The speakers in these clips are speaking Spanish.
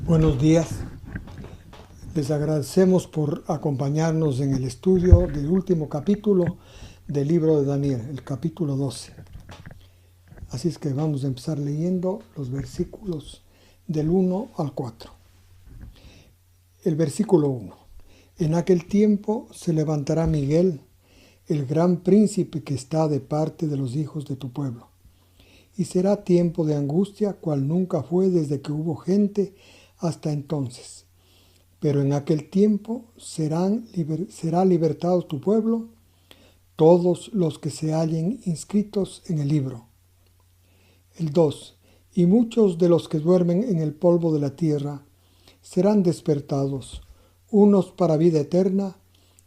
Buenos días. Les agradecemos por acompañarnos en el estudio del último capítulo del libro de Daniel, el capítulo 12. Así es que vamos a empezar leyendo los versículos del 1 al 4. El versículo 1. En aquel tiempo se levantará Miguel, el gran príncipe que está de parte de los hijos de tu pueblo. Y será tiempo de angustia, cual nunca fue desde que hubo gente hasta entonces. Pero en aquel tiempo será libertado tu pueblo, todos los que se hallen inscritos en el libro. El 2. Y muchos de los que duermen en el polvo de la tierra serán despertados, unos para vida eterna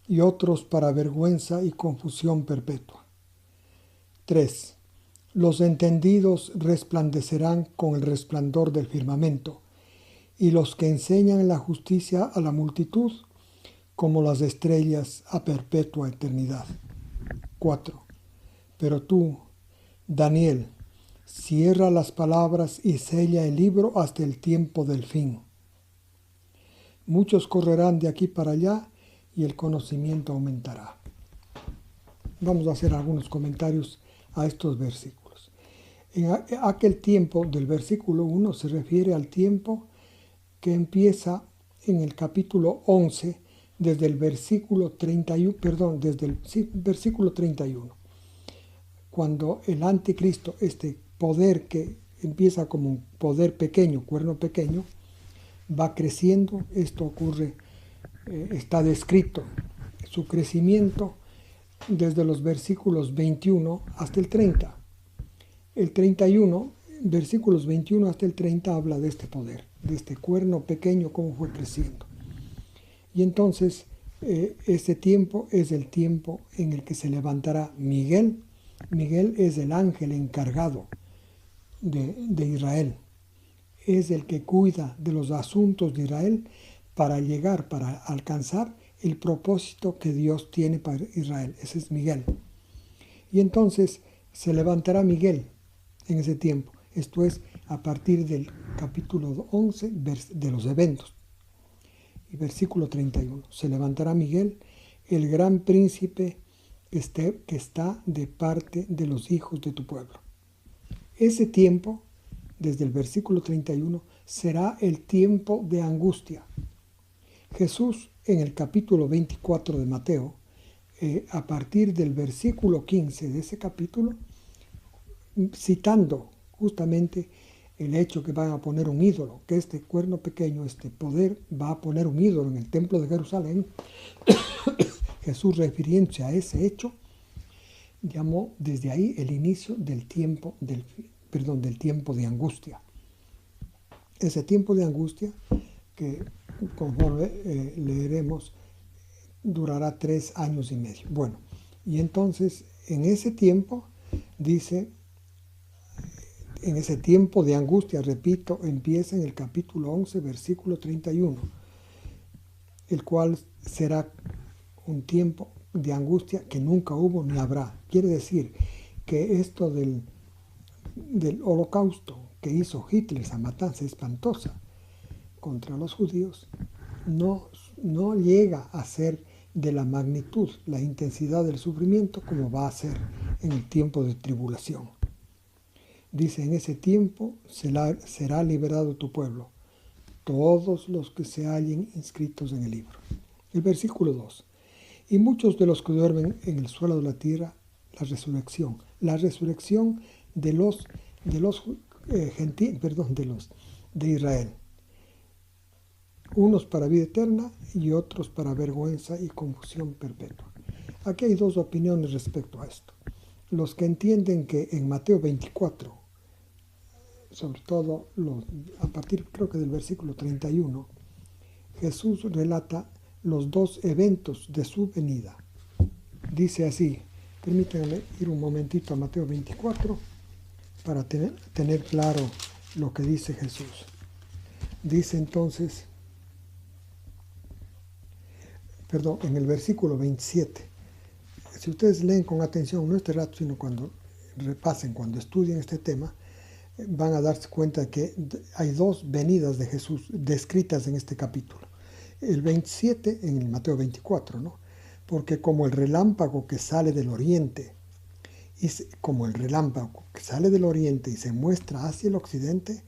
y otros para vergüenza y confusión perpetua. 3. Los entendidos resplandecerán con el resplandor del firmamento, y los que enseñan la justicia a la multitud, como las estrellas a perpetua eternidad. 4. Pero tú, Daniel, cierra las palabras y sella el libro hasta el tiempo del fin. Muchos correrán de aquí para allá y el conocimiento aumentará. Vamos a hacer algunos comentarios a estos versículos. En aquel tiempo del versículo 1 se refiere al tiempo que empieza en el capítulo 11 desde el versículo 31, versículo 31, cuando el anticristo, este poder que empieza como un poder pequeño, cuerno pequeño, va creciendo. Esto ocurre, está descrito su crecimiento desde los versículos 21 hasta el 30. El 31, versículos 21 hasta el 30 habla de este poder, de este cuerno pequeño, cómo fue creciendo. Y entonces este tiempo es el tiempo en el que se levantará Miguel. Miguel es el ángel encargado de Israel. Es el que cuida de los asuntos de Israel para alcanzar el propósito que Dios tiene para Israel. Ese es Miguel. Y entonces se levantará Miguel en ese tiempo. Esto es a partir del capítulo 11 de los eventos. Y versículo 31. Se levantará Miguel, el gran príncipe que está de parte de los hijos de tu pueblo. Ese tiempo, desde el versículo 31, será el tiempo de angustia. Jesús, en el capítulo 24 de Mateo, a partir del versículo 15 de ese capítulo, citando justamente el hecho que van a poner un ídolo, que este cuerno pequeño, este poder, va a poner un ídolo en el templo de Jerusalén. Jesús, refiriéndose a ese hecho, llamó desde ahí el inicio del tiempo del tiempo de angustia. Ese tiempo de angustia, que conforme leeremos, durará 3 años y medio. Bueno, y entonces en ese tiempo, dice, en ese tiempo de angustia, repito, empieza en el capítulo 11, versículo 31, el cual será un tiempo de angustia que nunca hubo ni habrá. Quiere decir que esto del holocausto que hizo Hitler, esa matanza espantosa contra los judíos, no llega a ser de la magnitud, la intensidad del sufrimiento como va a ser en el tiempo de tribulación. Dice, en ese tiempo será liberado tu pueblo, todos los que se hallen inscritos en el libro. El versículo 2. Y muchos de los que duermen en el suelo de la tierra, la resurrección de Israel. Unos para vida eterna y otros para vergüenza y confusión perpetua. Aquí hay dos opiniones respecto a esto. Los que entienden que en Mateo 24, sobre todo a partir creo que del versículo 31, Jesús relata los dos eventos de su venida. Dice así, permítanme ir un momentito a Mateo 24 para tener claro lo que dice Jesús. Dice entonces, en el versículo 27, si ustedes leen con atención, no este rato, sino cuando repasen, cuando estudien este tema, van a darse cuenta que hay dos venidas de Jesús descritas en este capítulo. El 27 en el Mateo 24, ¿no? Porque como el relámpago que sale del oriente, como el relámpago que sale del oriente y se muestra hacia el occidente,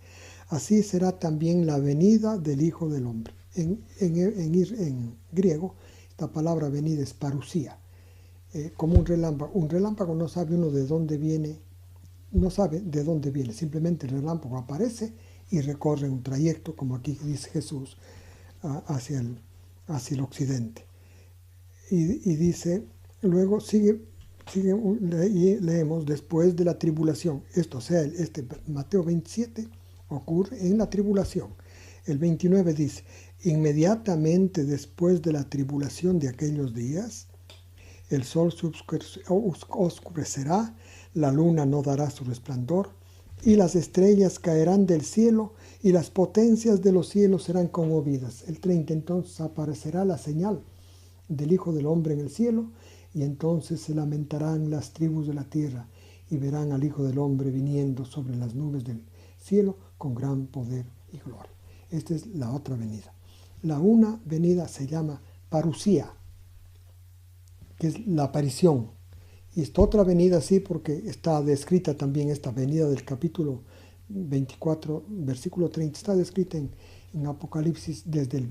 así será también la venida del Hijo del Hombre. En griego, esta palabra venida es parusía, como un relámpago. Un relámpago no sabe uno de dónde viene, no sabe de dónde viene, simplemente el relámpago aparece y recorre un trayecto, como aquí dice Jesús, hacia el occidente. Y dice, luego leemos después de la tribulación. Esto, o sea, Mateo 27 ocurre en la tribulación. El 29 dice, inmediatamente después de la tribulación de aquellos días, el sol se oscurecerá, la luna no dará su resplandor, y las estrellas caerán del cielo, y las potencias de los cielos serán conmovidas. El 30, entonces aparecerá la señal del Hijo del Hombre en el cielo, y entonces se lamentarán las tribus de la tierra, y verán al Hijo del Hombre viniendo sobre las nubes del cielo con gran poder y gloria. Esta es la otra venida. La una venida se llama parusía, que es la aparición. Y esta otra venida sí, porque está descrita también esta venida del capítulo 24, versículo 30, está descrita en Apocalipsis desde el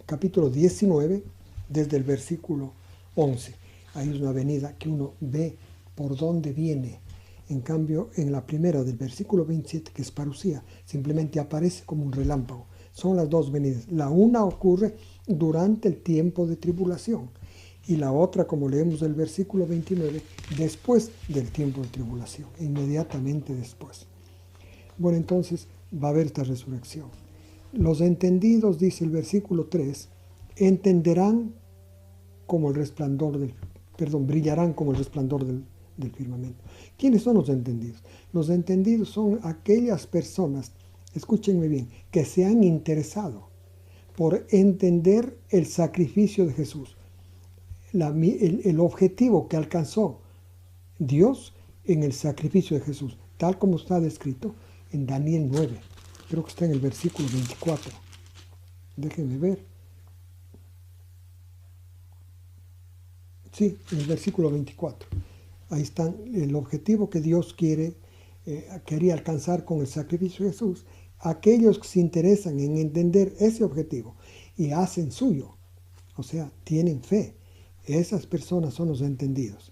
capítulo 19, desde el versículo 11. Ahí es una venida que uno ve por dónde viene. En cambio, en la primera del versículo 27, que es parusía, simplemente aparece como un relámpago. Son las dos venidas. La una ocurre durante el tiempo de tribulación y la otra, como leemos del versículo 29, después del tiempo de tribulación, inmediatamente después. Bueno, entonces va a haber esta resurrección. Los entendidos, dice el versículo 3, entenderán como el resplandor brillarán como el resplandor del firmamento. ¿Quiénes son los entendidos? Los entendidos son aquellas personas, escúchenme bien, que se han interesado por entender el sacrificio de Jesús, el objetivo que alcanzó Dios en el sacrificio de Jesús, tal como está descrito en Daniel 9. Creo que está en el versículo 24. Déjenme ver. Sí, en el versículo 24. Ahí está el objetivo que Dios quería alcanzar con el sacrificio de Jesús. Aquellos que se interesan en entender ese objetivo y hacen suyo, o sea, tienen fe, esas personas son los entendidos,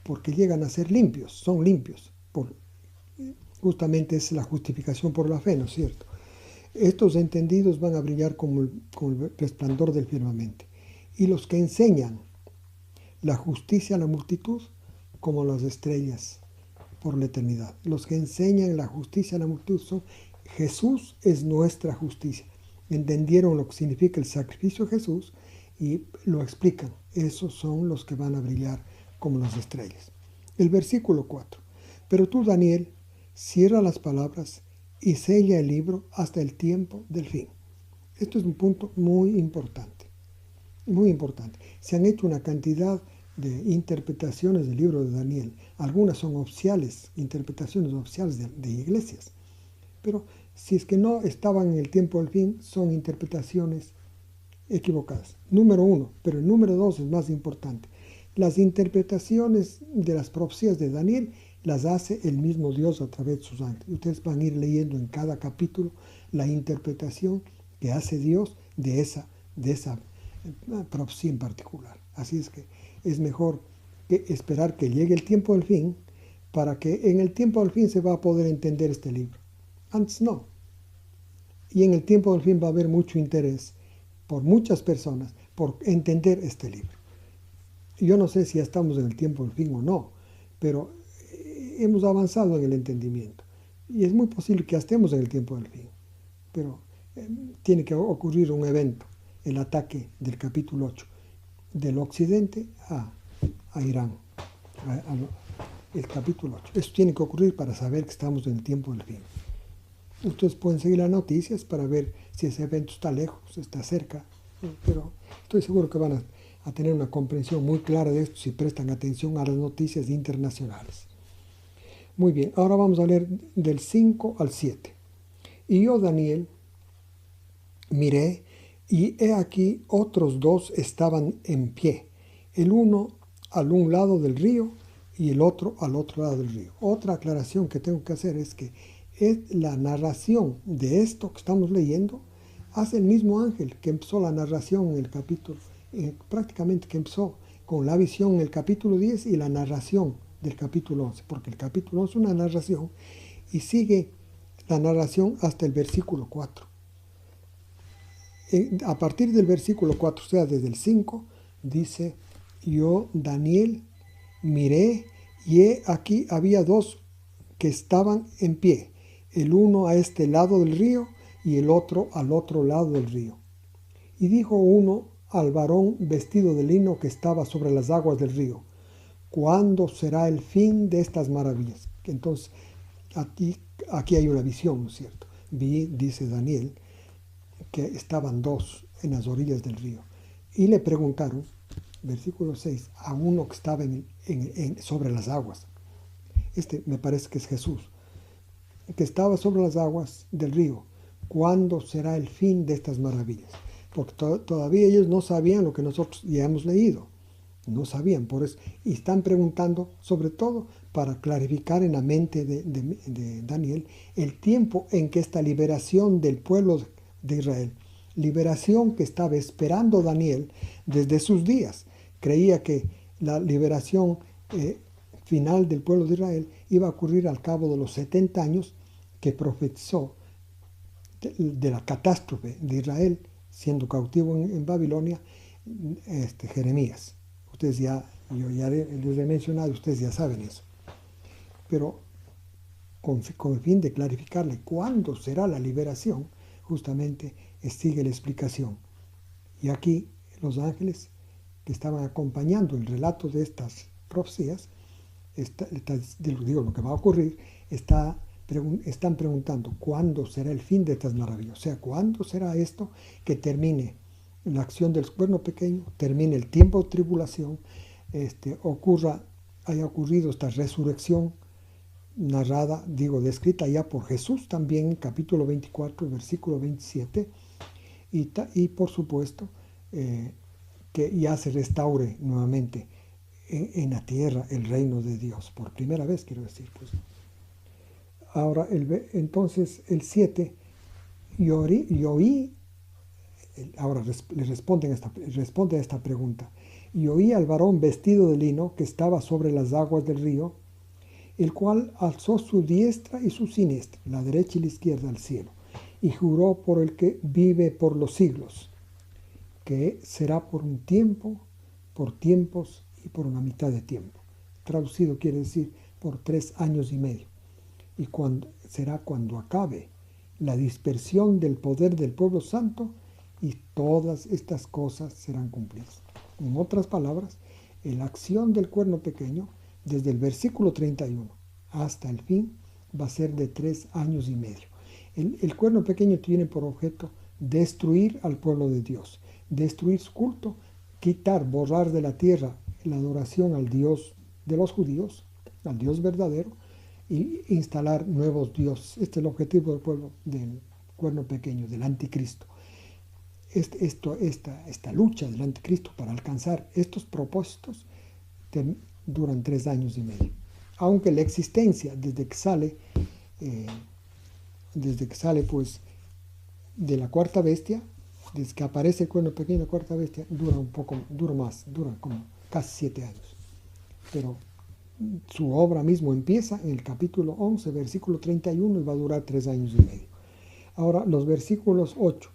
porque llegan a ser limpios, son limpios. Justamente es la justificación por la fe, ¿no es cierto? Estos entendidos van a brillar como el resplandor del firmamento. Y los que enseñan la justicia a la multitud, como las estrellas por la eternidad. Los que enseñan la justicia a la multitud son Jesús es nuestra justicia. Entendieron lo que significa el sacrificio de Jesús y lo explican. Esos son los que van a brillar como las estrellas. El versículo 4. Pero tú, Daniel, cierra las palabras y sella el libro hasta el tiempo del fin. Esto es un punto muy importante. Muy importante. Se han hecho una cantidad de interpretaciones del libro de Daniel. Algunas son oficiales, interpretaciones oficiales de iglesias. Pero si es que no estaban en el tiempo del fin, son interpretaciones equivocadas. Número 1, pero el número 2 es más importante. Las interpretaciones de las profecías de Daniel las hace el mismo Dios a través de sus ángeles. Ustedes van a ir leyendo en cada capítulo la interpretación que hace Dios de esa profecía en particular. Así es que es mejor que esperar que llegue el tiempo del fin para que en el tiempo del fin se va a poder entender este libro. Antes no. Y en el tiempo del fin va a haber mucho interés por muchas personas por entender este libro. Yo no sé si ya estamos en el tiempo del fin o no, pero hemos avanzado en el entendimiento. Y es muy posible que ya estemos en el tiempo del fin. Pero tiene que ocurrir un evento, el ataque del capítulo 8, del occidente a Irán, el capítulo 8. Eso tiene que ocurrir para saber que estamos en el tiempo del fin. Ustedes pueden seguir las noticias para ver si ese evento está lejos, está cerca, pero estoy seguro que van a tener una comprensión muy clara de esto si prestan atención a las noticias internacionales. Muy bien, ahora vamos a leer del 5 al 7. Y yo, Daniel, miré, y he aquí otros dos estaban en pie, el uno al un lado del río y el otro al otro lado del río. Otra aclaración que tengo que hacer es que es la narración de esto que estamos leyendo, hace el mismo ángel que empezó la narración en el capítulo, prácticamente que empezó con la visión en el capítulo 10 y la narración del capítulo 11, porque el capítulo 11 es una narración y sigue la narración hasta el versículo 4. A partir del versículo 4, o sea, desde el 5, dice, yo, Daniel, miré, y he aquí había dos que estaban en pie, el uno a este lado del río y el otro al otro lado del río. Y dijo uno al varón vestido de lino que estaba sobre las aguas del río, ¿cuándo será el fin de estas maravillas? Entonces, aquí hay una visión, ¿no es cierto? Vi, dice Daniel, que estaban dos en las orillas del río. Y le preguntaron, versículo 6, a uno que estaba sobre las aguas. Me parece que es Jesús, que estaba sobre las aguas del río. ¿Cuándo será el fin de estas maravillas? Porque todavía ellos no sabían lo que nosotros ya hemos leído. No sabían, por eso. Y están preguntando, sobre todo, para clarificar en la mente de Daniel el tiempo en que esta liberación del pueblo de Israel, liberación que estaba esperando Daniel desde sus días. Creía que la liberación final del pueblo de Israel iba a ocurrir al cabo de los 70 años que profetizó de la catástrofe de Israel siendo cautivo en Babilonia, Jeremías. Ustedes yo ya les he mencionado, ustedes ya saben eso. Pero con el fin de clarificarle cuándo será la liberación, justamente sigue la explicación. Y aquí los ángeles que estaban acompañando el relato de estas profecías, lo que va a ocurrir, están preguntando cuándo será el fin de estas maravillas. O sea, cuándo será esto que termine la acción del cuerno pequeño, termine el tiempo de tribulación, haya ocurrido esta resurrección narrada, descrita ya por Jesús también en capítulo 24, versículo 27, y por supuesto que ya se restaure nuevamente en la tierra el reino de Dios, por primera vez quiero decir. Pues. Ahora, entonces el 7, y oí, ahora le responde a esta pregunta, y oí al varón vestido de lino que estaba sobre las aguas del río, el cual alzó su diestra y su siniestra, la derecha y la izquierda al cielo, y juró por el que vive por los siglos, que será por un tiempo, por tiempos y por una mitad de tiempo. Traducido quiere decir por 3 años y medio. Y será cuando acabe la dispersión del poder del pueblo santo y todas estas cosas serán cumplidas. En otras palabras, la acción del cuerno pequeño, desde el versículo 31 hasta el fin, va a ser de 3 años y medio. El cuerno pequeño tiene por objeto destruir al pueblo de Dios, destruir su culto, borrar de la tierra la adoración al Dios de los judíos, al Dios verdadero, y instalar nuevos dioses. Este es el objetivo del pueblo del cuerno pequeño, del anticristo. Esta lucha del anticristo para alcanzar estos propósitos duran 3 años y medio. Aunque la existencia desde que sale pues de la cuarta bestia, desde que aparece el cuerno pequeño de la cuarta bestia, dura más, como casi 7 años. Pero su obra mismo empieza en el capítulo 11, versículo 31 y va a durar 3 años y medio. Ahora, los versículos 8,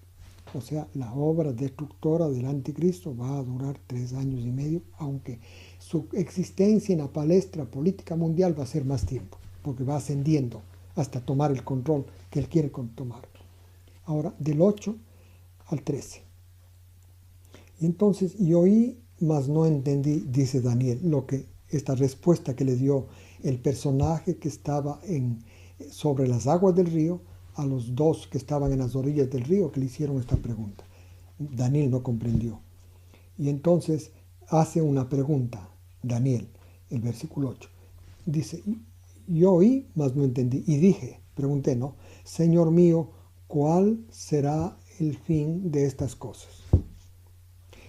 o sea, la obra destructora del anticristo va a durar 3 años y medio, aunque su existencia en la palestra política mundial va a ser más tiempo, porque va ascendiendo hasta tomar el control que él quiere tomar. Ahora, del 8 al 13. Y entonces, yo oí, mas no entendí, dice Daniel, esta respuesta que le dio el personaje que estaba sobre las aguas del río a los dos que estaban en las orillas del río que le hicieron esta pregunta. Daniel no comprendió. Y entonces hace una pregunta, Daniel, el versículo 8. Dice, Yo oí, mas no entendí. Y dije, pregunté, ¿no? Señor mío, ¿cuál será el fin de estas cosas?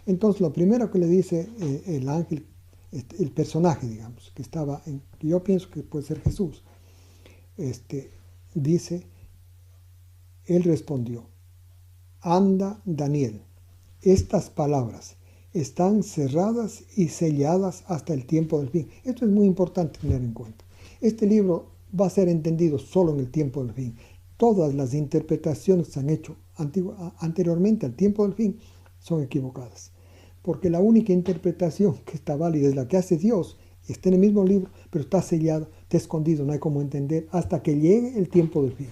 Entonces, lo primero que le dice el ángel, el personaje, digamos, que yo pienso que puede ser Jesús, dice, él respondió, anda, Daniel, estas palabras están cerradas y selladas hasta el tiempo del fin. Esto es muy importante tener en cuenta. Este libro va a ser entendido solo en el tiempo del fin. Todas las interpretaciones que se han hecho anteriormente al tiempo del fin son equivocadas. Porque la única interpretación que está válida es la que hace Dios. Está en el mismo libro, pero está sellado, está escondido, no hay cómo entender hasta que llegue el tiempo del fin.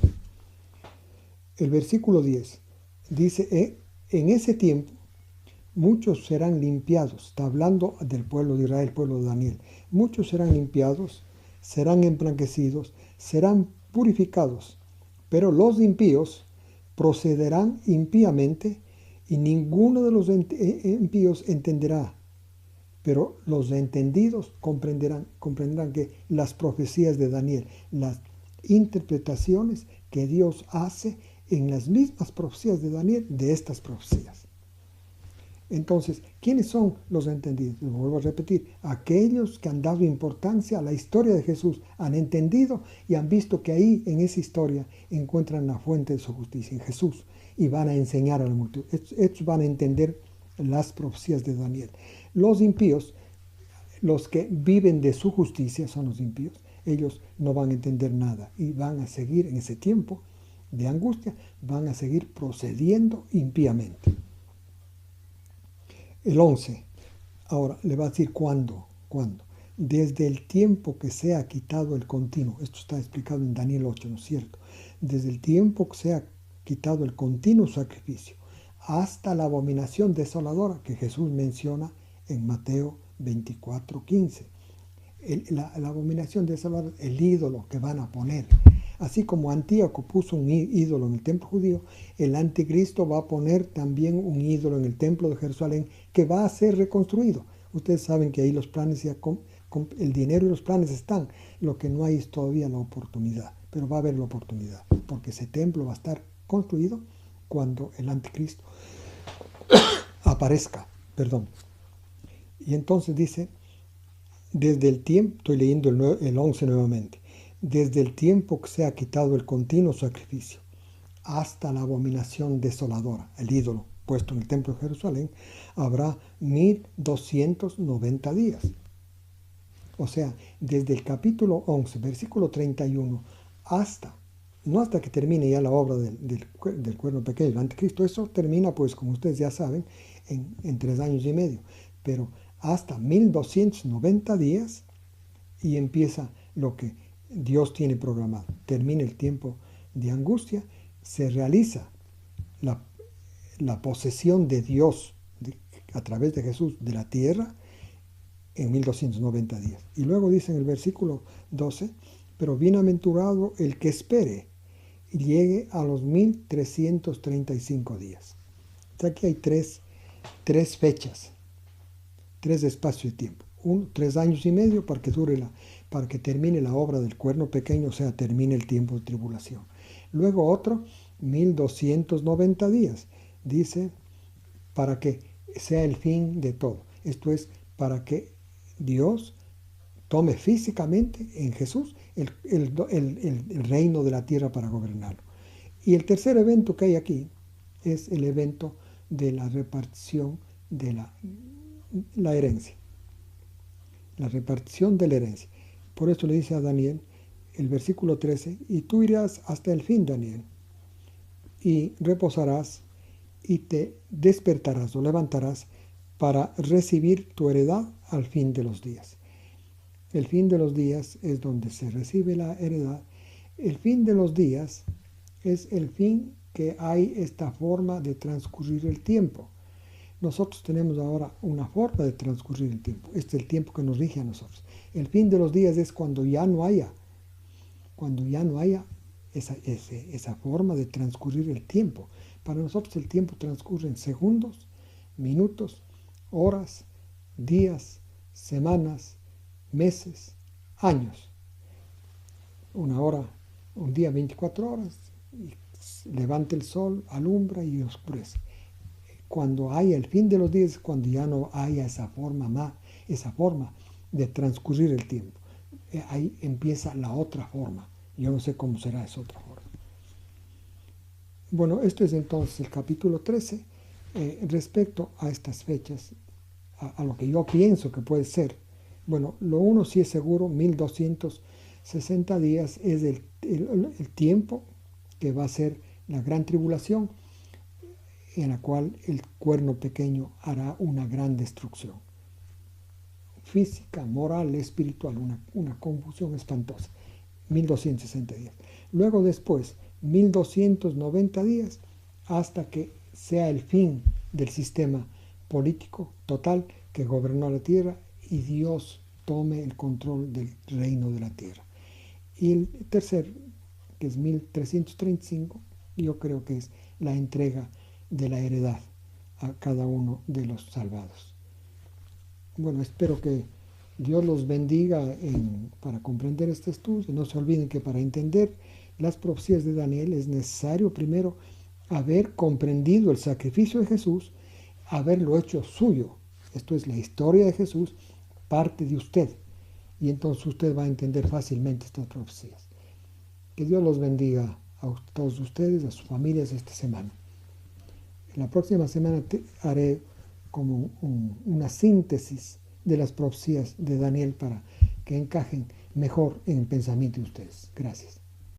El versículo 10 dice, en ese tiempo muchos serán limpiados. Está hablando del pueblo de Israel, el pueblo de Daniel. Muchos serán limpiados, serán emblanquecidos, serán purificados. Pero los impíos procederán impíamente y ninguno de los impíos entenderá. Pero los entendidos comprenderán que las profecías de Daniel, las interpretaciones que Dios hace en las mismas profecías de Daniel, de estas profecías. Entonces, ¿quiénes son los entendidos? Lo vuelvo a repetir, aquellos que han dado importancia a la historia de Jesús, han entendido y han visto que ahí, en esa historia, encuentran la fuente de su justicia, en Jesús, y van a enseñar a la multitud. Estos van a entender las profecías de Daniel. Los impíos, los que viven de su justicia, son los impíos. Ellos no van a entender nada y van a seguir en ese tiempo de angustia, van a seguir procediendo impíamente. El 11, ahora le va a decir cuándo. Desde el tiempo que sea quitado el continuo, esto está explicado en Daniel 8, ¿no es cierto? Desde el tiempo que sea quitado el continuo sacrificio, hasta la abominación desoladora que Jesús menciona en Mateo 24:15. La abominación desoladora, el ídolo que van a poner. Así como Antíoco puso un ídolo en el templo judío, el anticristo va a poner también un ídolo en el templo de Jerusalén que va a ser reconstruido. Ustedes saben que ahí los planes, el dinero y los planes están. Lo que no hay es todavía la oportunidad, pero va a haber la oportunidad, porque ese templo va a estar construido cuando el anticristo aparezca. Y entonces dice, desde el tiempo, estoy leyendo el 11 nuevamente, desde el tiempo que se ha quitado el continuo sacrificio hasta la abominación desoladora, el ídolo puesto en el templo de Jerusalén, habrá 1290 días. O sea, desde el capítulo 11, versículo 31, no hasta que termine ya la obra del cuerno pequeño, el anticristo, eso termina, pues, como ustedes ya saben, en 3 años y medio, pero hasta 1290 días y empieza lo que Dios tiene programado. Termina el tiempo de angustia, se realiza la posesión de Dios a través de Jesús de la tierra en 1290 días. Y luego dice en el versículo 12, pero bienaventurado el que espere y llegue a los 1335 días. Aquí hay tres fechas, 3 espacios de tiempo. 3 años y medio para que termine la obra del cuerno pequeño, o sea, termine el tiempo de tribulación. Luego otro, 1290 días, dice, para que sea el fin de todo. Esto es, para que Dios tome físicamente en Jesús el reino de la tierra para gobernarlo. Y el tercer evento que hay aquí es el evento de la repartición de la herencia. La repartición de la herencia. Por eso le dice a Daniel, el versículo 13, y tú irás hasta el fin, Daniel, y reposarás y te despertarás o levantarás para recibir tu heredad al fin de los días. El fin de los días es donde se recibe la heredad. El fin de los días es el fin que hay esta forma de transcurrir el tiempo. Nosotros tenemos ahora una forma de transcurrir el tiempo. Este es el tiempo que nos rige a nosotros. El fin de los días es cuando ya no haya esa forma de transcurrir el tiempo. Para nosotros el tiempo transcurre en segundos, minutos, horas, días, semanas, meses, años. una hora, un día 24 horas, y levanta el sol, alumbra y oscurece. Cuando haya el fin de los días, cuando ya no haya esa forma de transcurrir el tiempo, ahí empieza la otra forma. Yo no sé cómo será esa otra forma. Bueno, esto es entonces el capítulo 13. Respecto a estas fechas, a lo que yo pienso que puede ser, bueno, lo uno sí es seguro, 1260 días es el tiempo que va a ser la gran tribulación, en la cual el cuerno pequeño hará una gran destrucción física, moral, espiritual, una confusión espantosa. 1260 días. Luego después, 1290 días hasta que sea el fin del sistema político total que gobernó la tierra y Dios tome el control del reino de la tierra. Y el tercer, que es 1335, yo creo que es la entrega de la heredad a cada uno de los salvados. Bueno, espero que Dios los bendiga para comprender este estudio. No se olviden que para entender las profecías de Daniel es necesario primero haber comprendido el sacrificio de Jesús, haberlo hecho suyo. Esto es la historia de Jesús, parte de usted. Y entonces usted va a entender fácilmente estas profecías. Que Dios los bendiga a todos ustedes, a sus familias esta semana. En la próxima semana haré como una síntesis de las profecías de Daniel para que encajen mejor en el pensamiento de ustedes. Gracias.